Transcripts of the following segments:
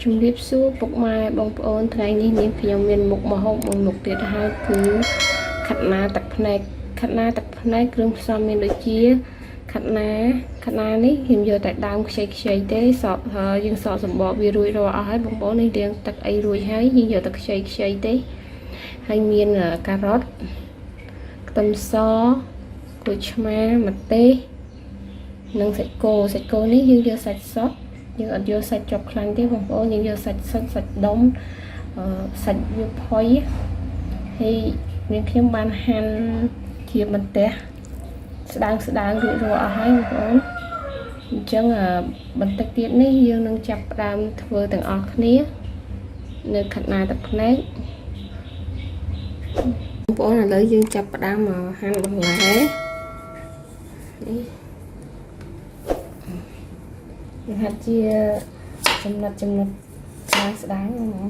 ជំរាបសួរពុកម៉ែបងប្អូនថ្ងៃនេះនាងខ្ញុំមានមុខម្ហូបមួយមុខទៀតហើយគឺខាត់ណាទឹកភ្នែកខាត់ណាទឹកភ្នែកគ្រឿងផ្សំមានដូចជាខាត់ណានេះខ្ញុំយកតែដើមខ្ចីទេសយើងសកសម្បកវារួចរាល់អស់ហើយបងប្អូននេះរៀងទឹកអីរួចហើយយើងយកទឹកខ្ចីទេហើយមានការ៉ុតខ្ទឹមសគល់ឆ្មាម្ទេសនិងសាច់គោនេះយើងយកសាច់សុទ្ធយើងអត់យកសាច់ជាប់ខ្លាញ់ទេបងប្អូនយើងយកសាច់សុទ្ធសាច់ដុំសាច់វាផុយហើយនាងខ្ញុំបានហាន់ជាបន្ទះស្ដើងរួចរាល់អស់ហើយបងប្អូនអញ្ចឹងបន្តិចទៀតនេះយើងនឹងចាប់ផ្ដើមធ្វើទាំងអស់គ្នានៅខាត់ណាទឹកភ្នែកបងប្អូនឥឡូវយើងចាប់ផ្ដើមហាន់បន្លែនេះយើងហាត់ជាចំណិតស្ដើងហ្នឹងបង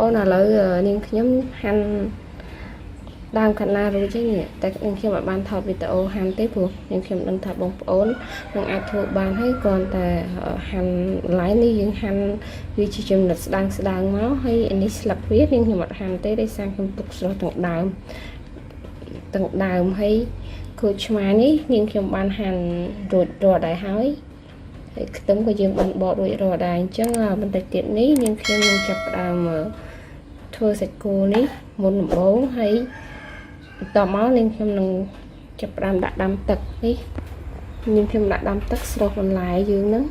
អូនឥឡូវនាងខ្ញុំហាន់ដើមខាត់ណារួចហើយតែនាងខ្ញុំអត់បានថតវីដេអូហាន់ទេព្រោះនាងខ្ញុំដឹងថាបងប្អូននឹងអាចធ្វើបានហើយគ្រាន់តែហាន់បន្លែនេះយើងហាន់វាជាចំណិតស្ដើងមកហើយនេះស្លឹកវានាងខ្ញុំអត់ហាន់ទេដោយសារខ្ញុំទុកស្រស់ទាំងដើមហើយគល់ឆ្មានេះនាងខ្ញុំបានហាន់រួចរាល់ដែរហើយខ្ទឹមក៏យើងបានបករួចរាល់ដែរអញ្ចឹងបន្តិចទៀតនេះនាងខ្ញុំនឹងចាប់ផ្ដើមធ្វើសាច់គោនេះមុនដំបូងហើយបន្តមកនាងខ្ញុំនឹងចាប់ផ្ដើមដាក់ដាំទឹកនេះនាងខ្ញុំដាក់ដាំទឹកស្រុះបន្លែយើងហ្នឹង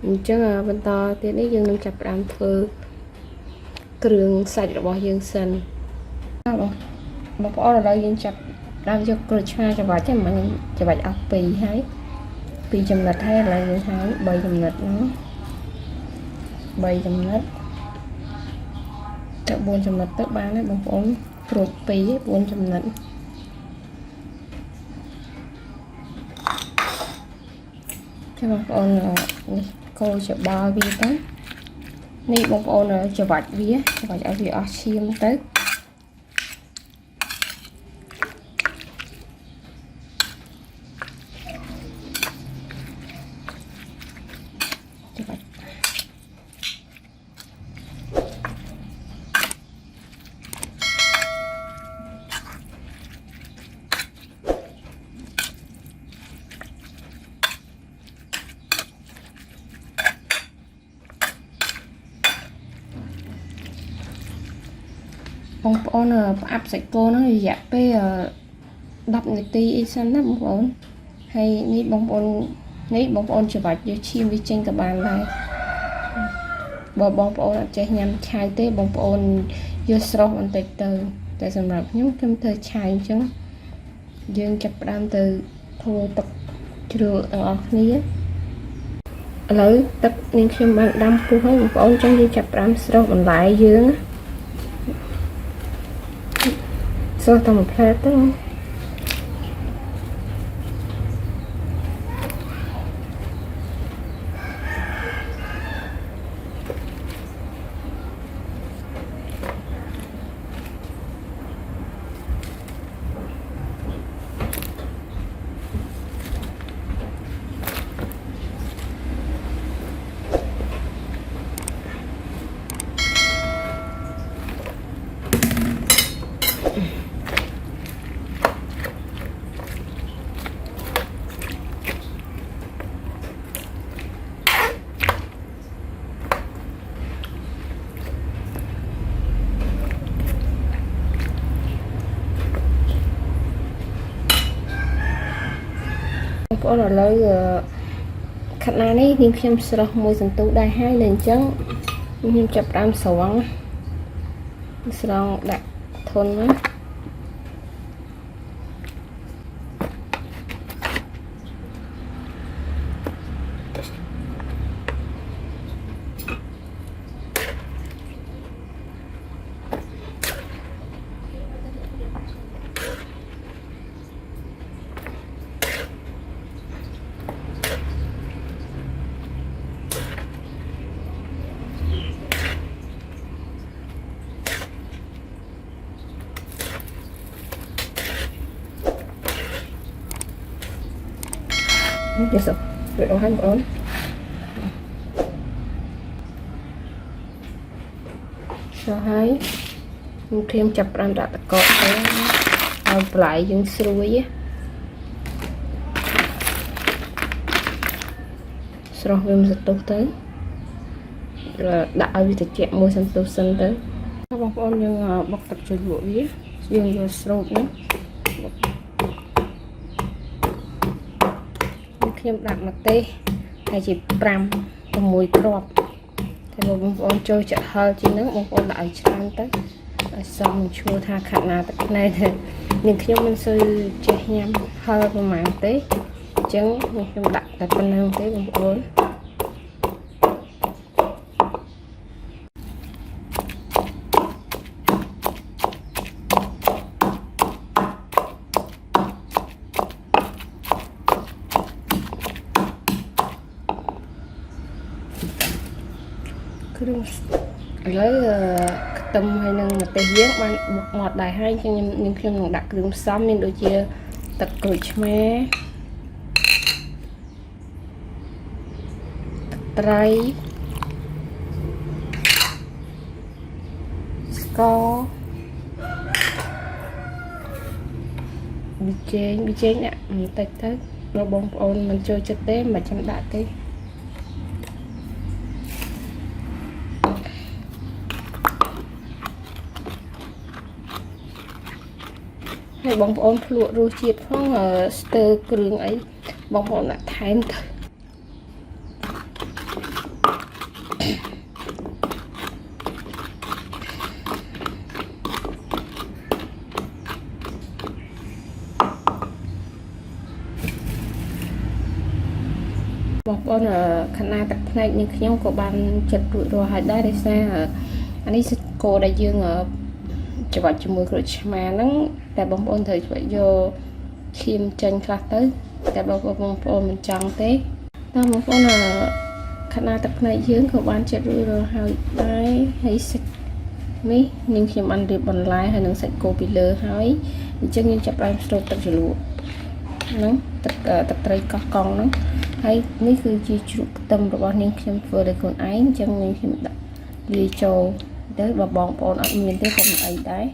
អញ្ចឹងបន្តទៀតនេះយើងនឹងចាប់ផ្ដើមធ្វើគ្រឿងសាច់របស់យើងសិនបងប្អូនឥឡូវយើងចាប់ដើមយកក្រូចឆ្មាច្របាច់ហ្នឹងច្របាច់អស់2ហើយ2ចំណិតហើយឥឡូវយើងហើយ3ចំណិតហ្នឹង3ចំណិតទៅ4ចំណិតទៅបានហើយបងប្អូនព្រួច2 4ចំណិតចាំបងប្អូននេះកូរច្របល់វាទៅនេះបងប្អូនច្របាច់ឲ្យវាអស់ឈាមទៅ បងប្អូនផ្អាប់សាច់គោហ្នឹងរយៈពេល10 នាទីអីសិនណាបងប្អូនហើយនេះបងប្អូនច្បាច់យកឈាមវាចេញក៏បានដែរបើបងប្អូនអត់ចេះញ៉ាំឆាយទេបងប្អូនយកស្រុះបន្តិចទៅតែសម្រាប់ខ្ញុំធ្វើឆាយអញ្ចឹងយើងចាប់ផ្ដើមទៅធ្វើទឹកជ្រលក់ទាំងអស់គ្នាឥឡូវទឹកនាងខ្ញុំបានដាំពុះហើយបងប្អូនអញ្ចឹងយើងចាប់ផ្ដើមស្រុះបន្លែយើងស្រុះតាមផ្លែទៅបងប្អូនឥឡូវខាត់ណានេះនាងខ្ញុំស្រុះមួយសន្ទុះដែរហើយនៅអញ្ចឹងខ្ញុំចាប់ផ្ដើមស្រង់ដាក់ធន់ណានេះសុខវាអស់ហើយបងប្អូនចូលហើយខ្ញុំព្រាមចាប់ប្រាំដាក់តកកទៅឲ្យបន្លែយើងស្រួយស្រស់វាមិនសន្ទុះទៅដាក់ឲ្យវាត្រជាក់មួយសន្ទុះសិនទៅបងប្អូនយើងបុកទឹកជ្រលក់វាយើងយកស្រូបនេះខ្ញុំដាក់ម្ទេសហើយជា5 6គ្រាប់តែបងប្អូនចូលចាក់ហឹរជាងហ្នឹងបងប្អូនដាក់ឲ្យច្រើនទៅឲ្យសមឈ្មោះថាខាត់ណាទឹកភ្នែកទៅនាងខ្ញុំមិនសូវចេះញ៉ាំហឹរប្រហែលទេអញ្ចឹងខ្ញុំដាក់តែប៉ុណ្្នឹងទេបងប្អូនគ្រឿងឥឡូវខ្ទឹមហើយនឹងម្ទេសយើងបានបុកម៉ត់ដែរហើយខ្ញុំនឹងដាក់គ្រឿងផ្សំមានដូចជាទឹកក្រូចឆ្មាទឹកត្រីស្កប៊ីចេងដាក់បន្តិចទៅបើបងប្អូនមិនចូលចិត្តទេមិនចាំដាក់ទេហើយបងប្អូនភ្លក់រសជាតិផងស្ទើរគ្រឿងអីបងប្អូនដាក់ថែមទៅបងប្អូនខណៈទឹកភ្នែកនេះខ្ញុំក៏បានចិត្តរួចរាល់ហើយដែរដោយសារអានេះសាច់គោដែលយើងច្បាច់ជាមួយក្រូចឆ្មាហ្នឹងតែបងប្អូនត្រូវច្បាច់យកឈាមចេញខ្លះទៅតែបងប្អូនមិនចង់ទេតើបងប្អូនខណៈទឹកភ្នែកយើងក៏បានចិត្តរួចរាល់ហើយដែរហើយសាច់នេះនាងខ្ញុំបានរៀបបន្លែហើយនឹងសាច់គោពីលើហើយអញ្ចឹងយើងចាប់ផ្ដើមស្រូបទឹកជ្រលក់ហ្នឹងទឹកត្រីកោះកង់ហ្នឹងហើយនេះគឺជាជ្រក់ខ្ទឹមរបស់នាងខ្ញុំធ្វើដោយខ្លួនឯងអញ្ចឹងនាងខ្ញុំដាក់លាយចូលទៅបើបងប្អូនអត់មានទេក៏មិនអីដែរ